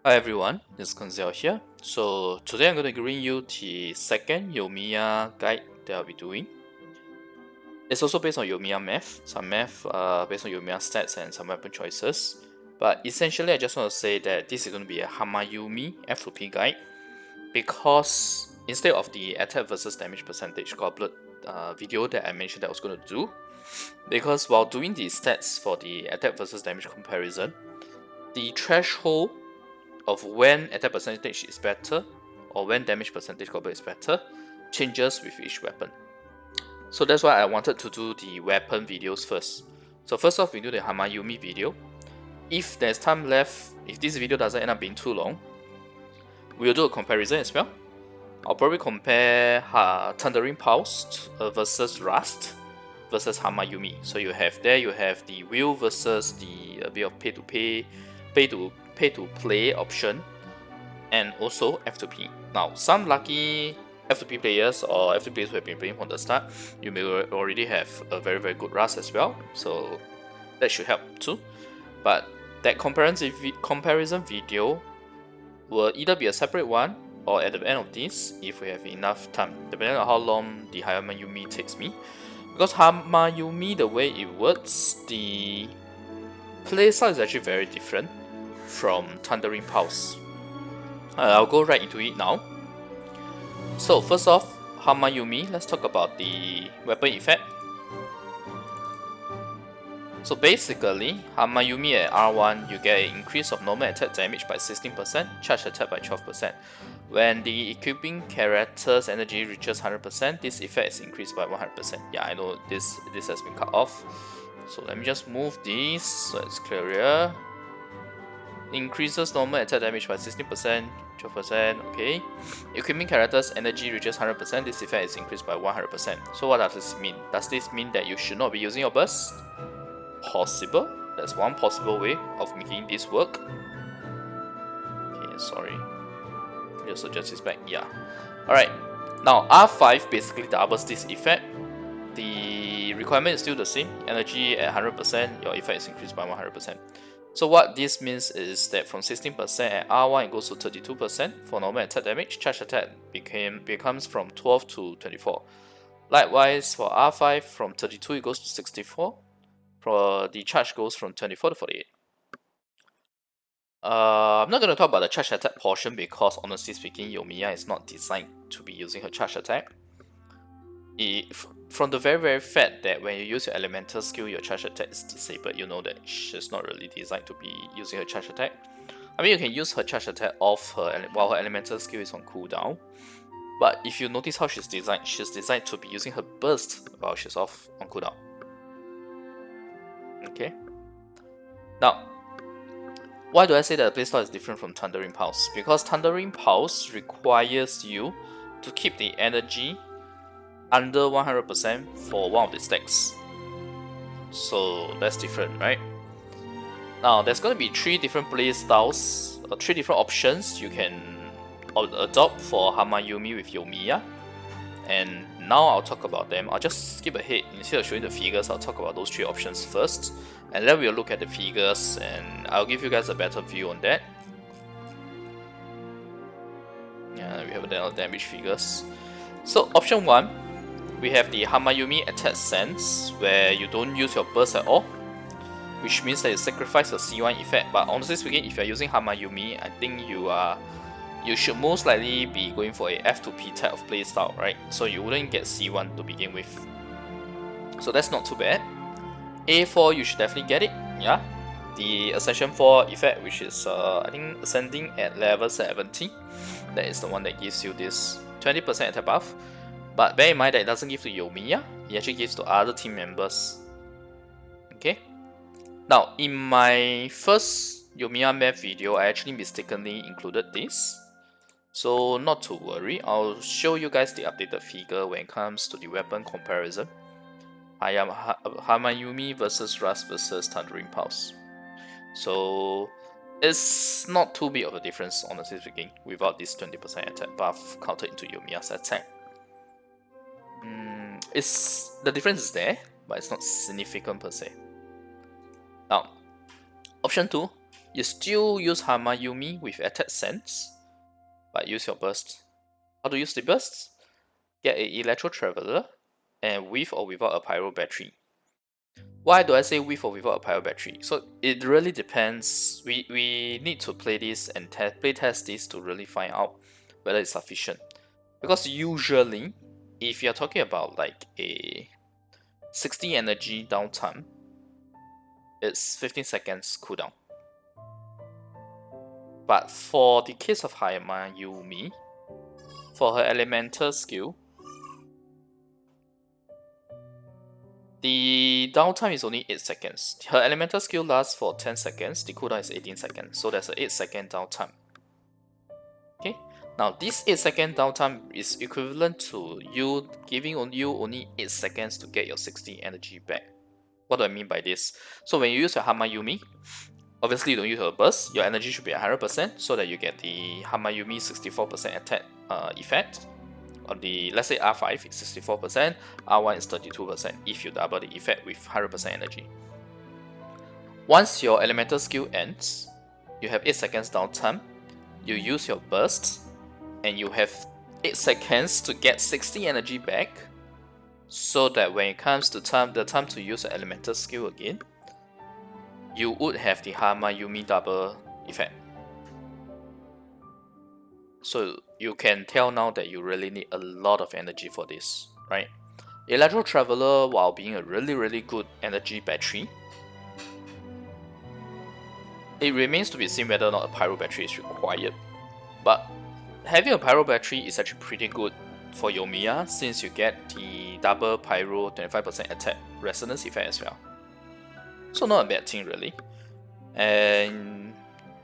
Hi everyone, this is Constellations here. So today I'm going to bring you the second Yoimiya guide that I'll be doing. It's also based on Yoimiya math, some math based on Yoimiya stats and some weapon choices. But essentially I just want to say that this is going to be a Hamayumi F2P guide because instead of the attack versus damage percentage goblet video that I mentioned that I was going to do, because while doing the stats for the attack versus damage comparison, the threshold of when attack percentage is better or when damage percentage goblet is better changes with each weapon. So that's why I wanted to do the weapon videos first. So first off, we do the Hamayumi video. If there's time left, if this video doesn't end up being too long, we'll do a comparison as well. I'll probably compare Thundering Pulse versus Rust versus Hamayumi. So you have the wheel versus the bit of pay to play option, and also F2P. Now, some lucky F2P players or F2P players who have been playing from the start, you may already have a very good Rust as well, so that should help too. But that comparison video will either be a separate one or at the end of this if we have enough time, depending on how long the Hamayumi takes me. Because Hamayumi, the way it works, the playstyle is actually very different from Thundering Pulse. I'll go right into it now. So first off, Hamayumi, let's talk about the weapon effect. So basically, Hamayumi at R1, you get an increase of normal attack damage by 16%, charge attack by 12%. When the equipping character's energy reaches 100%, this effect is increased by 100%. Yeah, I know this has been cut off. So let me just move this so it's clearer. Increases normal attack damage by 16%, 12%, okay. Equipping character's energy reaches 100%, this effect is increased by 100%. So what does this mean? Does this mean that you should not be using your burst? Possible. That's one possible way of making this work. Okay, sorry. Just adjust this back, yeah. Alright, now R5 basically doubles this effect. The requirement is still the same. Energy at 100%, your effect is increased by 100%. So what this means is that from 16% at R1 it goes to 32% for normal attack damage. Charge attack becomes from 12 to 24. Likewise for R5 from 32 it goes to 64. For the charge goes from 24 to 48. I'm not going to talk about the charge attack portion because honestly speaking, Yoimiya is not designed to be using her charge attack. From the very fact that when you use your elemental skill, your charge attack is disabled, you know that she's not really designed to be using her charge attack. I mean, you can use her charge attack off her while her elemental skill is on cooldown. But if you notice how she's designed to be using her burst while she's off on cooldown. Okay. Now, why do I say that the playstyle is different from Thundering Pulse? Because Thundering Pulse requires you to keep the energy under 100% for one of the stacks. So that's different, right? Now there's going to be 3 different playstyles, or 3 different options you can adopt for Hamayumi with Yoimiya. And now I'll talk about them. I'll just skip ahead. Instead of showing the figures, I'll talk about those 3 options first. And then we'll look at the figures and I'll give you guys a better view on that. Yeah, we have the damage figures. So option 1, we have the Hamayumi attack sense, where you don't use your burst at all, which means that you sacrifice your C1 effect. But honestly speaking, if you're using Hamayumi, I think you should most likely be going for a F2P type of playstyle, right? So you wouldn't get C1 to begin with. So that's not too bad. A4, you should definitely get it, yeah. The Ascension 4 effect, which is I think ascending at level 70, that is the one that gives you this 20% attack buff. But bear in mind that it doesn't give to Yoimiya, it actually gives to other team members. Okay. Now, in my first Yoimiya map video, I actually mistakenly included this. So not to worry, I'll show you guys the updated figure when it comes to the weapon comparison. Hamayumi versus Rust versus Thundering Pulse. So it's not too big of a difference, honestly speaking, without this 20% attack buff counted into Yoimiya's attack. The difference is there, but it's not significant per se. Now, option 2, You still use Hamayumi with attack sense, but use your burst. How to use the burst? Get an Electro Traveler, and with or without a Pyro battery. Why do I say with or without a Pyro battery? So it really depends. We need to play this and play test this to really find out whether it's sufficient. Because usually, if you're talking about like a 60 energy downtime, it's 15 seconds cooldown. But for the case of Hamayumi, for her elemental skill, the downtime is only 8 seconds. Her elemental skill lasts for 10 seconds, the cooldown is 18 seconds, so there's an 8-second downtime. Okay, now this 8-second downtime is equivalent to you giving you only 8 seconds to get your 60 energy back. What do I mean by this? So when you use your Hamayumi, obviously you don't use your burst, your energy should be 100% so that you get the Hamayumi 64% attack effect. On the, let's say R5 is 64%, R1 is 32% if you double the effect with 100% energy. Once your elemental skill ends, you have 8 seconds downtime, you use your burst, and you have 8 seconds to get 60 energy back, so that when it comes to the time to use the elemental skill again, you would have the Hamayumi double effect. So you can tell now that you really need a lot of energy for this, right? Electro Traveler, while being a really good energy battery, it remains to be seen whether or not a Pyro battery is required. But having a Pyro battery is actually pretty good for Yoimiya, since you get the double Pyro 25% attack resonance effect as well. So not a bad thing really. And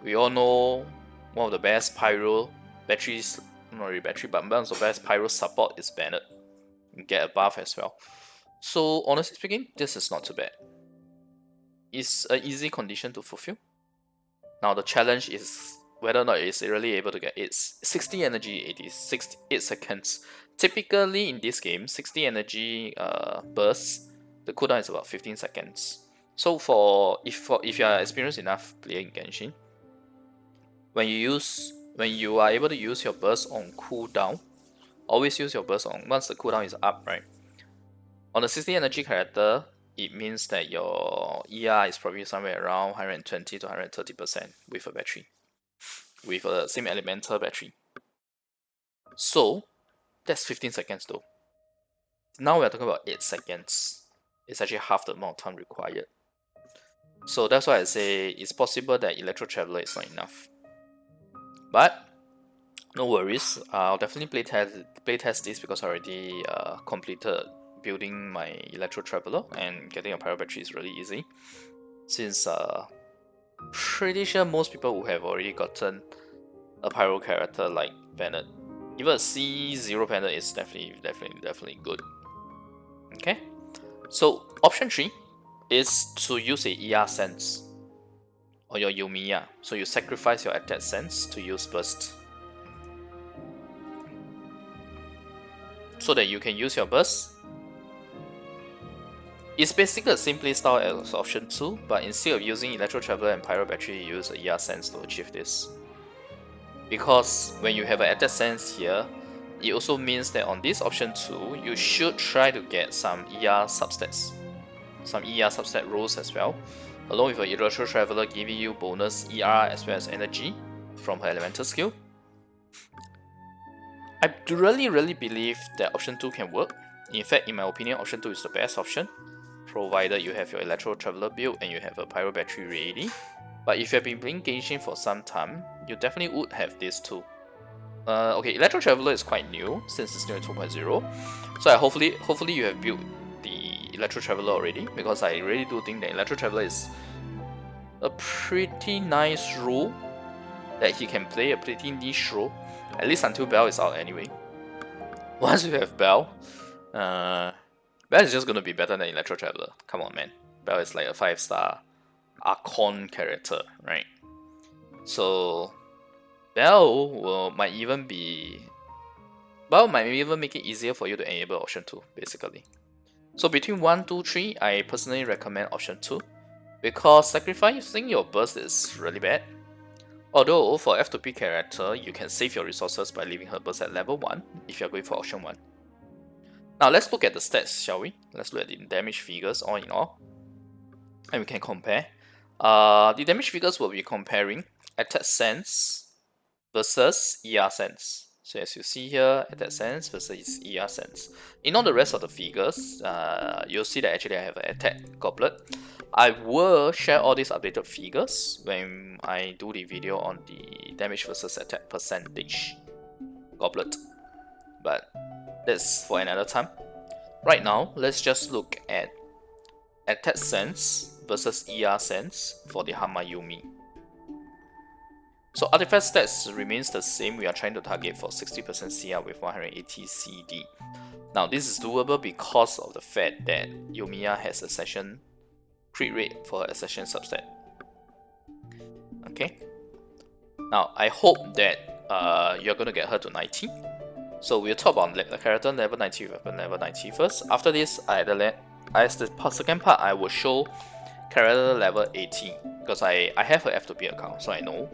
we all know one of the best Pyro batteries, not really battery, but one of the best Pyro support is Bennet. You get a buff as well. So honestly speaking, this is not too bad. It's an easy condition to fulfill. Now the challenge is whether or not it's really able to get its 60 energy 8 seconds. Typically in this game, 60 energy bursts, the cooldown is about 15 seconds. So if you are experienced enough playing Genshin, when you are able to use your burst on cooldown, always use your burst on once the cooldown is up, right? On a 60 energy character, it means that your ER is probably somewhere around 120 to 130% with a battery, with a same elemental battery. So that's 15 seconds though. Now we're talking about 8 seconds. It's actually half the amount of time required. So that's why I say it's possible that Electro Traveler is not enough. But no worries, I'll definitely playtest this because I already completed building my Electro Traveler, and getting a Pyro battery is really easy. Since pretty sure most people would have already gotten a Pyro character like Bennet. Even a C0 Bennet is definitely good. Okay, so option 3 is to use a ER sense or your Yoimiya. So you sacrifice your attack sense to use burst, so that you can use your burst. It's basically the same playstyle as option 2, but instead of using Electro Traveler and Pyro battery, you use a ER sense to achieve this. Because when you have an attack sense here, it also means that on this option 2, you should try to get some ER substats. Some ER substat rolls as well, along with an Electro Traveler giving you bonus ER as well as energy from her elemental skill. I really believe that option 2 can work. In fact, in my opinion, option 2 is the best option, provided you have your Electro Traveler build and you have a Pyro battery ready. But if you have been playing Genshin for some time, you definitely would have this too. Okay, Electro Traveler is quite new since it's new at 2.0, so hopefully you have built the Electro Traveler already, because I really do think that Electro Traveler is a pretty nice role that he can play, a pretty niche role, at least until Bell is out anyway. Once you have Bell, Bell is just gonna be better than Electro Traveler. Come on, man. Bell is like a 5-star Archon character, right? So Bell might even make it easier for you to enable option 2, basically. So between 1, 2, 3, I personally recommend option 2, because sacrificing your burst is really bad. Although for F2P character, you can save your resources by leaving her burst at level 1 if you're going for option 1. Now let's look at the stats, shall we? Let's look at the damage figures all in all, and we can compare. The damage figures will be comparing attack sense versus ER sense. So as you see here, attack sense versus ER sense. In all the rest of the figures, you'll see that actually I have an attack goblet. I will share all these updated figures when I do the video on the damage versus attack percentage goblet, but that's for another time. Right now, let's just look at attack sense versus ER sense for the Hamayumi. So artifact stats remains the same. We are trying to target for 60% CR with 180 CD. Now this is doable because of the fact that Yoimiya has a session crit rate for her accession subset. Okay. Now I hope that you're gonna get her to 90. So we'll talk about the character level 90 weapon level 90 first. After this, as the second part, I will show character level 80 because I have her F2P account, so I know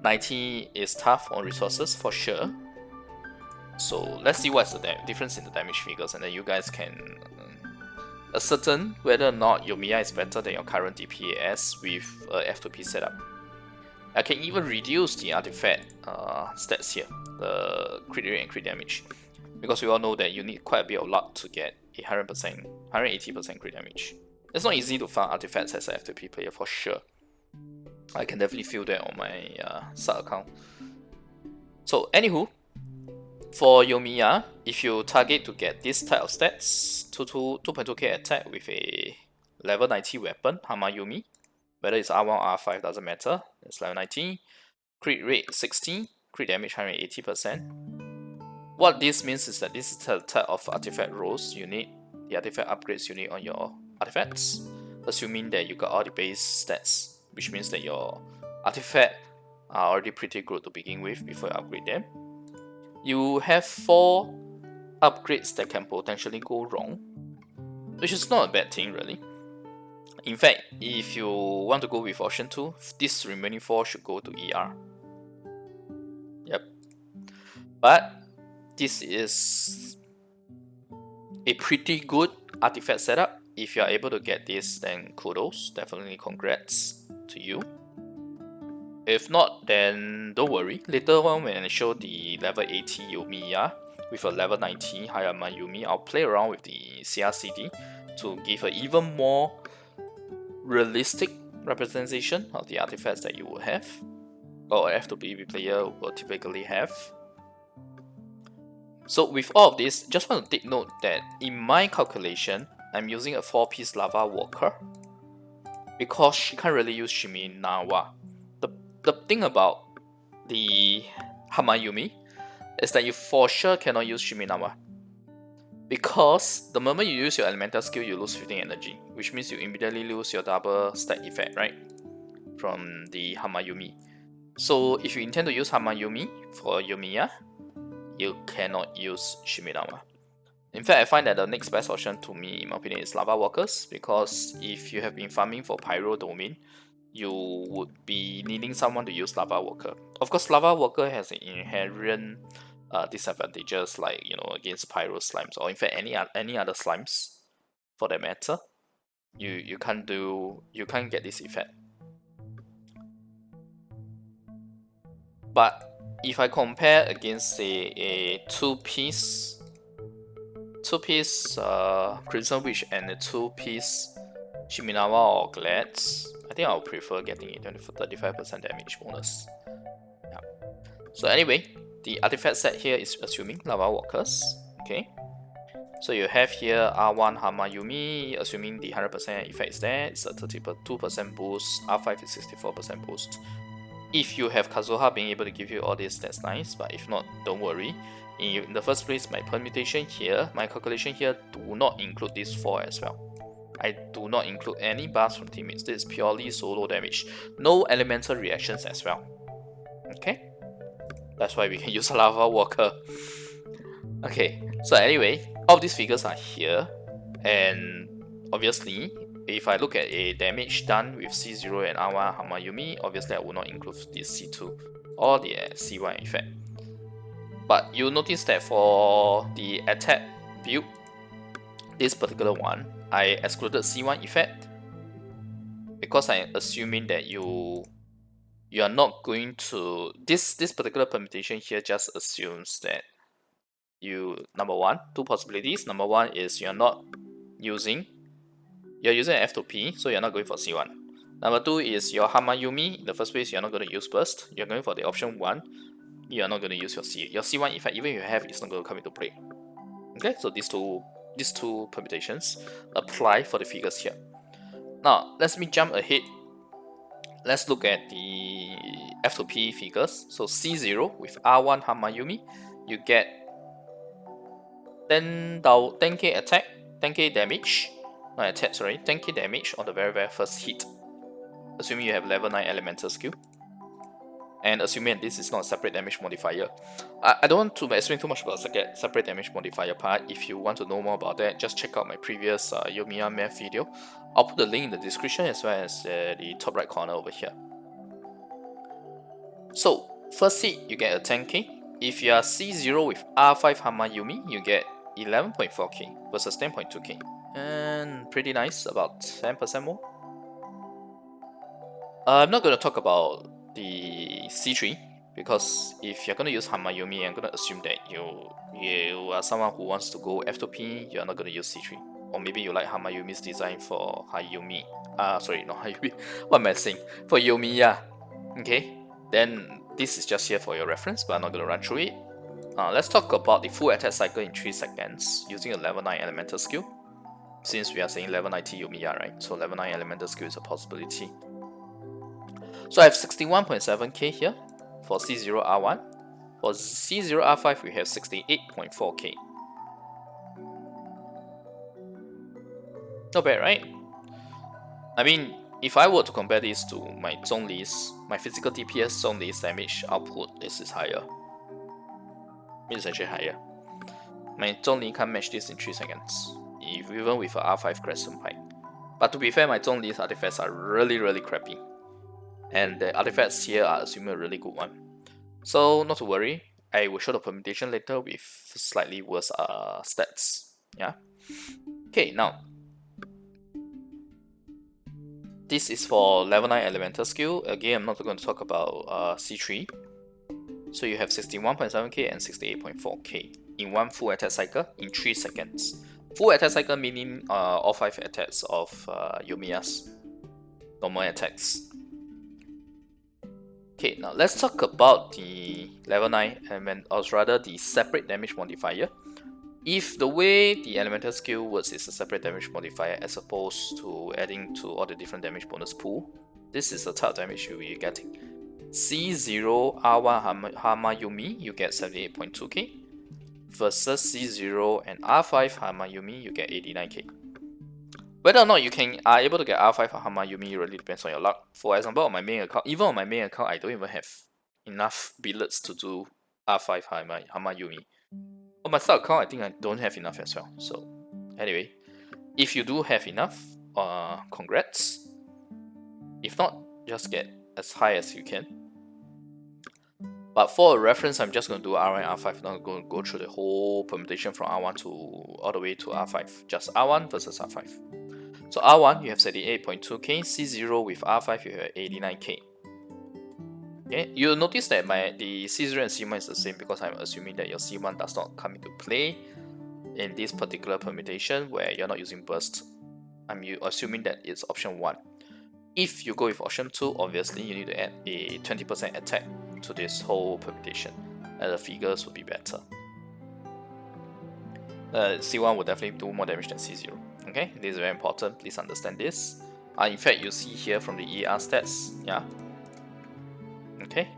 90 is tough on resources for sure. So let's see what's the difference in the damage figures, and then you guys can ascertain whether or not Yoimiya is better than your current DPS with F2P setup. I can even reduce the artifact stats here, the crit rate and crit damage, because we all know that you need quite a bit of luck to get 100%, 180% crit damage. It's not easy to find artifacts as an F2P player for sure. I can definitely feel that on my sub account. So anywho, for Yoimiya, if you target to get this type of stats, 2.2k attack with a level 90 weapon, Hamayumi, whether it's R1 or R5 doesn't matter, it's level 90, crit rate 60, crit damage 180%. What this means is that this is the type of artifact rolls you need, the artifact upgrades you need on your artifacts, assuming that you got all the base stats, which means that your artifacts are already pretty good to begin with before you upgrade them. You have 4 upgrades that can potentially go wrong, which is not a bad thing really. In fact, if you want to go with option 2, these remaining 4 should go to ER. Yep. But this is a pretty good artifact setup. If you are able to get this, then kudos, definitely congrats to you. If not, then don't worry. Later on when I show the level 80 Yoimiya with a level 90 Hamayumi, I'll play around with the CRCD to give an even more realistic representation of the artifacts that you will have, or F2P player will typically have. So with all of this, just want to take note that in my calculation, I'm using a 4-piece Lava Walker because she can't really use Shiminawa. The thing about the Hamayumi is that you for sure cannot use Shiminawa, because the moment you use your elemental skill, you lose 15 energy, which means you immediately lose your double stack effect, right? From the Hamayumi. So if you intend to use Hamayumi for Yoimiya, you cannot use Shiminawa. In fact, I find that the next best option to me, in my opinion, is Lava Walkers, because if you have been farming for Pyro Domain, you would be needing someone to use Lava Walker. Of course, Lava Walker has an inherent disadvantages, like, you know, against Pyro Slimes, or in fact any other slimes for that matter. You can't get this effect. But if I compare against, say, a 2-piece Crimson Witch and a 2-piece Shiminawa or Glads, I think I'll prefer getting a 35% damage bonus. Yeah. So anyway, the artifact set here is assuming Lava Walkers. Okay. So you have here R1 Hamayumi, assuming the 100% effect is there, it's a 32% boost, R5 is 64% boost. If you have Kazuha being able to give you all this, that's nice, but if not, don't worry. In the first place, my permutation here, my calculation here do not include these 4 as well. I do not include any buffs from teammates. This is purely solo damage. No elemental reactions as well. Okay? That's why we can use a Lava Walker. Okay, so anyway, all these figures are here. And obviously, if I look at a damage done with C0 and R1 Hamayumi, obviously I will not include the C2 or the C1 effect. But you'll notice that for the attack build, this particular one, I excluded C1 effect because I'm assuming that you are not going to this particular permutation here just assumes that you two possibilities. Number one is you're using F2P, so you're not going for C1. Number two is your Hamayumi, in the first place you're not going to use burst, you're going for the option 1, you're not going to use your C1 effect, even if you have, it's not going to come into play. Okay, so these two permutations apply for the figures here. Now, let me jump ahead. Let's look at the F2P figures. So C0 with R1 Hamayumi, you get 10k attack, 10k damage, not attack, sorry, 10k damage on the very first hit, assuming you have level 9 elemental skill, and assuming this is not a separate damage modifier. I don't want to explain too much about the separate damage modifier part. If you want to know more about that, just check out my previous Yoimiya math video. I'll put the link in the description as well as the top right corner over here. So, first hit, you get a 10k. If you are C0 with R5 Hamayumi, you get 11.4k versus 10.2k. And pretty nice, about 10% more. I'm not going to talk about the C3 because if you're going to use Hamayumi, I'm going to assume that you are someone who wants to go F2P, you're not going to use C3. Or maybe you like Hamayumi's design for Hayumi. Sorry, not Hayumi. What am I saying? For Yoimiya. Okay, then this is just here for your reference, but I'm not going to run through it. Let's talk about the full attack cycle in 3 seconds using a level 9 elemental skill. Since we are saying level 90 Yoimiya, right? So level 9 elemental skill is a possibility. So I have 61.7k here for C0R1. For C0R5, we have 68.4k. Not bad, right? I mean, if I were to compare this to my zone list, my physical DPS zone list damage output, this is higher. It's actually higher. My zone list can't match this in 3 seconds, even with a R5 Crescent Pike. But to be fair, my zone list artifacts are really crappy. And the artifacts here are assuming a really good one. So not to worry, I will show the permutation later with slightly worse stats. Yeah. Okay, now this is for level 9 elemental skill. Again, I'm not going to talk about C3. So you have 61.7k and 68.4k in one full attack cycle in 3 seconds. Full attack cycle meaning all 5 attacks of Yoimiya's normal attacks. Okay, now let's talk about the level 9 element, or rather the separate damage modifier. If the way the elemental skill works is a separate damage modifier as opposed to adding to all the different damage bonus pool, this is the type of damage you'll be getting. C0 R1 Hamayumi, you get 78.2k, versus C0 and R5 Hamayumi, you get 89k. Whether or not you are able to get R5 Hamayumi really depends on your luck. For example, on my main account, even on my main account, I don't even have enough billets to do R5 Hamayumi. On my sub account, I think I don't have enough as well. So, anyway, if you do have enough, congrats. If not, just get as high as you can. But for a reference, I'm just going to do R1 and R5, not going to go through the whole permutation from R1 to all the way to R5. Just R1 versus R5. So R1, you have 78.2k, C0 with R5, you have 89k. Okay, you'll notice that the C0 and C1 is the same because I'm assuming that your C1 does not come into play in this particular permutation where you're not using burst. I'm assuming that it's option 1. If you go with option 2, obviously you need to add a 20% attack to this whole permutation, and the figures will be better. C1 will definitely do more damage than C0. Okay, this is very important, please understand this. In fact, you see here from the ER stats, yeah. Okay.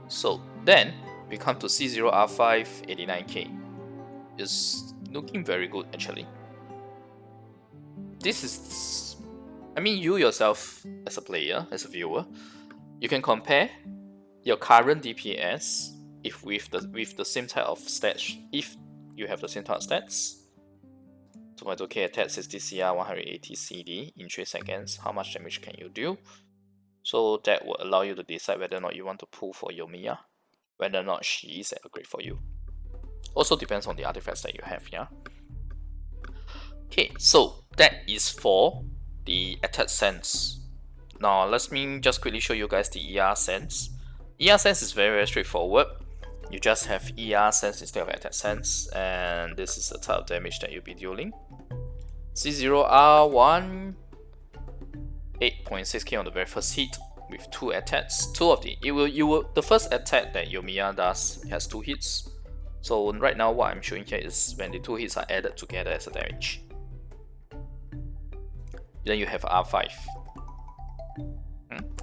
So then we come to C0 R5 89k. It's looking very good actually. This is, I mean, you yourself as a player, as a viewer, you can compare your current DPS with the same type of stats. If you have the same type of stats, 2.2k attack, 60 CR, 180 CD in 3 seconds. How much damage can you do? So that will allow you to decide whether or not you want to pull for Yoimiya, whether or not she is a grade for you. Also depends on the artifacts that you have, yeah? Okay, so that is for the attack sense. Now let me just quickly show you guys the ER sense. ER sense is very straightforward. You just have ER sense instead of attack sense, and this is the type of damage that you'll be dealing. C0R1, 8.6k on the very first hit with 2 attacks. The first attack that Yoimiya does has 2 hits. So right now what I'm showing here is when the 2 hits are added together as a damage. Then you have R5.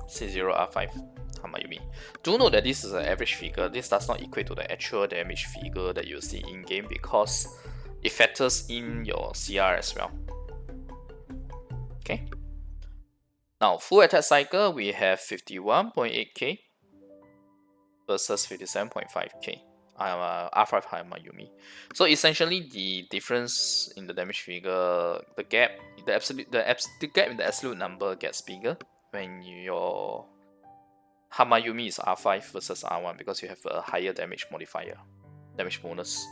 C0R5 Hamayumi. Do note that this is an average figure. This does not equate to the actual damage figure that you see in game because it factors in your CR as well. Okay. Now full attack cycle we have 51.8k versus 57.5k. R5 Hamayumi. So essentially the difference in the damage figure, the gap in the absolute number gets bigger when your Hamayumi is R5 versus R1 because you have a higher damage modifier, damage bonus.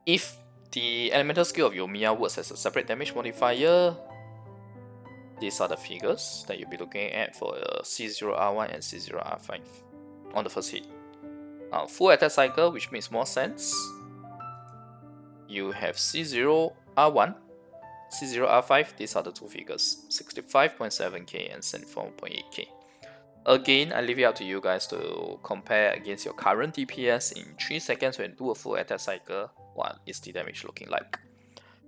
If the elemental skill of Yoimiya works as a separate damage modifier, these are the figures that you'll be looking at for C0R1 and C0R5 on the first hit. Now, full attack cycle, which makes more sense. You have C0R1, C0R5, these are the 2 figures, 65.7k and 74.8k. Again, I leave it up to you guys to compare against your current DPS in 3 seconds when you do a full attack cycle. What is the damage looking like?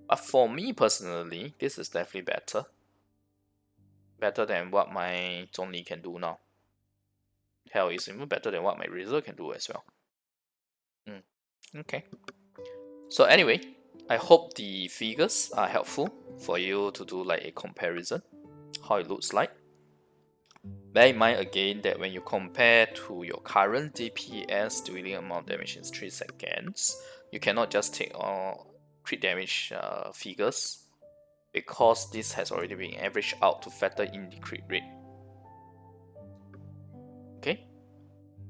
But for me personally, this is definitely better. Better than what my Zhongli can do now. Hell, it's even better than what my Razor can do as well. Okay. So anyway, I hope the figures are helpful for you to do like a comparison, how it looks like. Bear in mind again that when you compare to your current DPS dealing amount of damage in 3 seconds, you cannot just take all crit damage figures because this has already been averaged out to factor in the crit rate. Okay?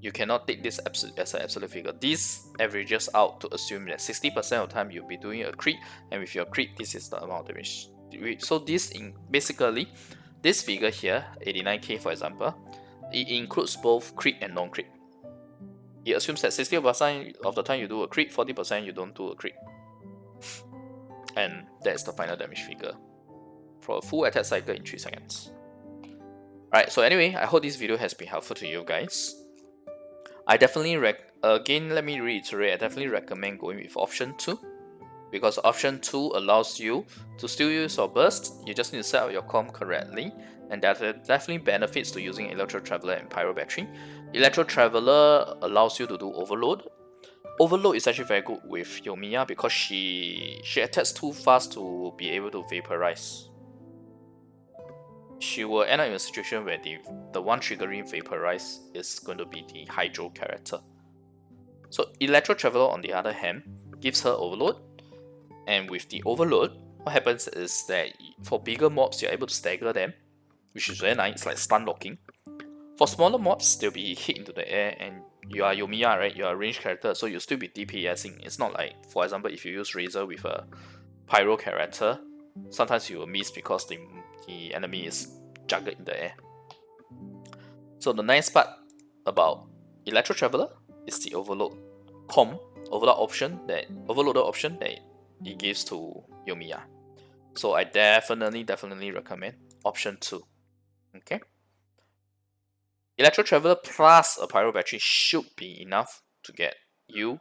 You cannot take this as an absolute figure. This averages out to assume that 60% of the time you'll be doing a crit, and with your crit, this is the amount of damage. So basically, this figure here, 89k for example, it includes both crit and non-crit. It assumes that 60% of the time you do a crit, 40% you don't do a crit. And that's the final damage figure for a full attack cycle in 3 seconds. Alright, so anyway, I hope this video has been helpful to you guys. I definitely again, let me reiterate, I definitely recommend going with option 2 because option 2 allows you to still use your burst. You just need to set up your comp correctly, and that definitely benefits to using Electro Traveler and Pyro Battery. Electro Traveler allows you to do overload. Overload is actually very good with Yoimiya because she attacks too fast to be able to vaporize. She will end up in a situation where the one triggering vaporize is going to be the Hydro character. So Electro Traveler on the other hand gives her overload, and with the overload, what happens is that for bigger mobs you're able to stagger them, which is very nice, like stun locking. For smaller mobs, they'll be hit into the air, and you are Yoimiya, right? You are a ranged character, so you'll still be DPSing. It's not like, for example, if you use Razor with a Pyro character, sometimes you will miss because the enemy is jugged in the air. So the nice part about Electro Traveler is the overloaded option that it gives to Yoimiya. So I definitely recommend option 2. Okay. Electro Traveler plus a Pyro Battery should be enough to get you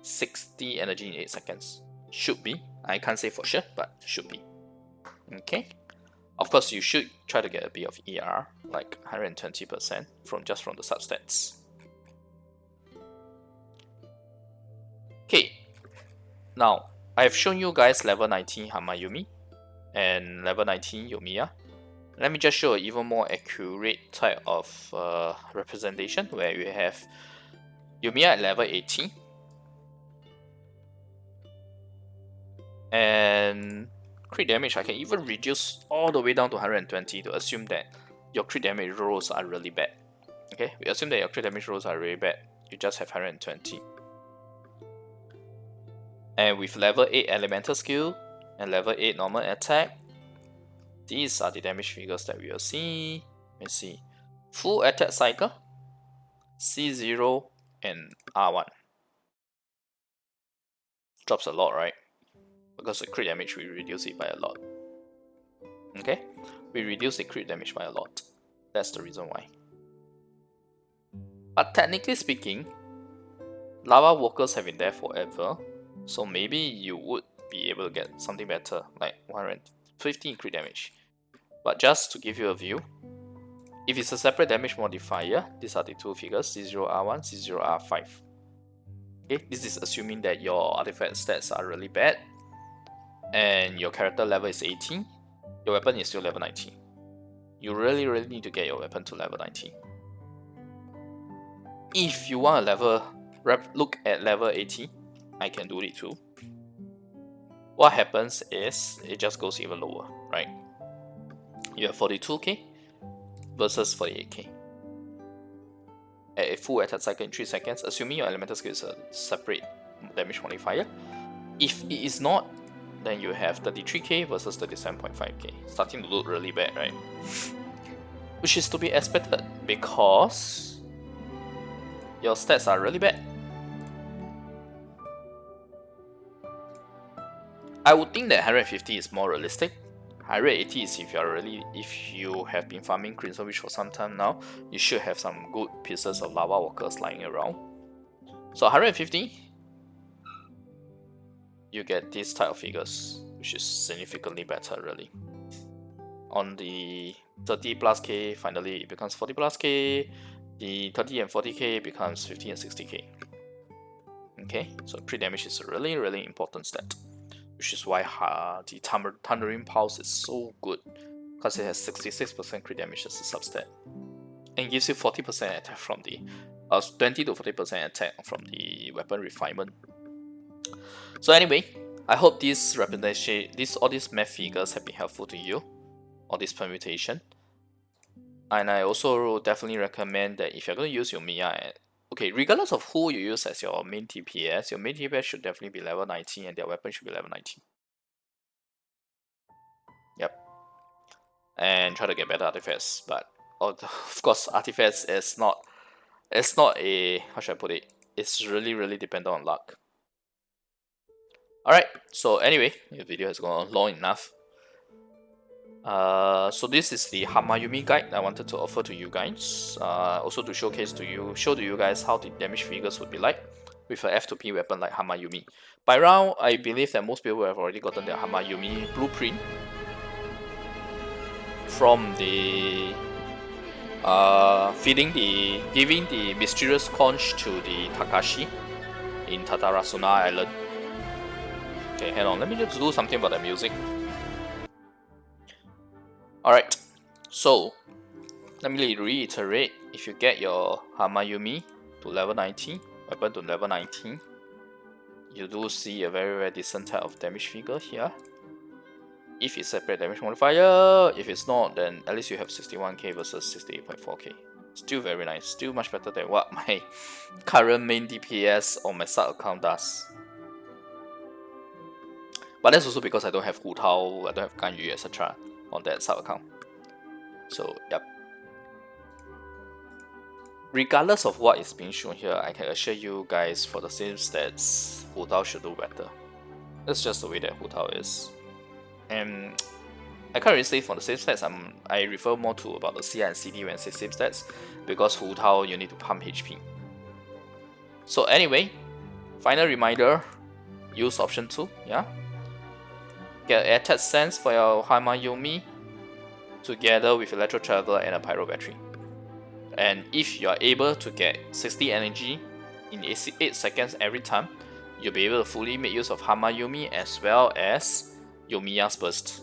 60 energy in 8 seconds. Should be. I can't say for sure, but should be. Okay. Of course, you should try to get a bit of ER, like 120% from the substats. Okay. Now, I've shown you guys level 19 Hamayumi and level 19 Yoimiya. Let me just show an even more accurate type of representation where you have Yoimiya at level 18. And crit damage, I can even reduce all the way down to 120 to assume that your crit damage rolls are really bad. Okay, we assume that your crit damage rolls are really bad. You just have 120. And with level 8 elemental skill and level 8 normal attack, these are the damage figures that we will see. Let's see. Full attack cycle, C0 and R1. Drops a lot, right? Because the crit damage, we reduce it by a lot. Okay? We reduce the crit damage by a lot. That's the reason why. But technically speaking, lava walkers have been there forever, so maybe you would be able to get something better, like 150 crit damage. But just to give you a view, if it's a separate damage modifier, these are the two figures, C0R1, C0R5. Okay, this is assuming that your artifact stats are really bad, and your character level is 18, your weapon is still level 19. You really need to get your weapon to level 19. If you want to look at level 80, I can do it too. What happens is, it just goes even lower, right? You have 42k versus 48k. At a full attack cycle in 3 seconds, assuming your elemental skill is a separate damage modifier. If it is not, then you have 33k versus 37.5k. Starting to look really bad, right? Which is to be expected because your stats are really bad. I would think that 150 is more realistic. 180 is if you have been farming Crimson Witch for some time now, you should have some good pieces of lava walkers lying around. So 150, you get this type of figures, which is significantly better really. On the 30 plus k, finally it becomes 40 plus k. The 30 and 40k becomes 50 and 60k. Okay, so crit damage is a really important stat, which is why the Thundering Pulse is so good, because it has 66% crit damage as a substat, and gives you 40% attack from the 20 to 40% attack from the weapon refinement. So anyway, I hope this representation, all these math figures have been helpful to you, or this permutation. And I also definitely recommend that if you're going to use Yoimiya, okay, regardless of who you use as your main TPS, your main TPS should definitely be level 19 and their weapon should be level 19. Yep. And try to get better artifacts, but of course artifacts is not a, how should I put it, it's really dependent on luck. Alright, so anyway, the video has gone on long enough. So this is the Hamayumi guide I wanted to offer to you guys, also to show to you guys how the damage figures would be like with a F2P weapon like Hamayumi. By now, I believe that most people have already gotten their Hamayumi blueprint from the giving the mysterious conch to the Takashi in Tatarasuna Island. Okay, hang on, let me just do something about the music. Alright, so let me reiterate, if you get your Hamayumi to level 19, weapon to level 19, you do see a very decent type of damage figure here. If it's separate damage modifier, if it's not, then at least you have 61k versus 68.4k. Still very nice, still much better than what my current main DPS on my sub account does. But that's also because I don't have Hu Tao, I don't have Ganyu, etc. on that sub account. So, yep. Regardless of what is being shown here, I can assure you guys for the same stats, Hu Tao should do better. That's just the way that Hu Tao is. And I can't really say for the same stats, I refer more to about the CI and CD when I say same stats, because Hu Tao you need to pump HP. So anyway, final reminder, use option 2, yeah? Get an attack sense for your Hamayumi together with Electro Traveler and a Pyro Battery. And if you are able to get 60 energy in 8 seconds every time, you'll be able to fully make use of Hamayumi as well as Yoimiya's burst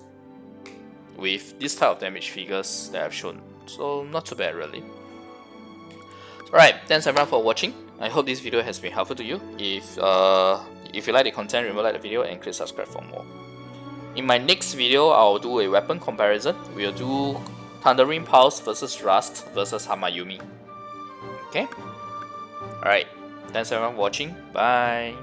with this type of damage figures that I've shown. So not too bad really. Alright, thanks everyone for watching. I hope this video has been helpful to you. If If you like the content, remember like the video and click subscribe for more. In my next video, I'll do a weapon comparison. We'll do Thundering Pulse versus Rust versus Hamayumi. Okay? Alright. Thanks everyone for watching. Bye.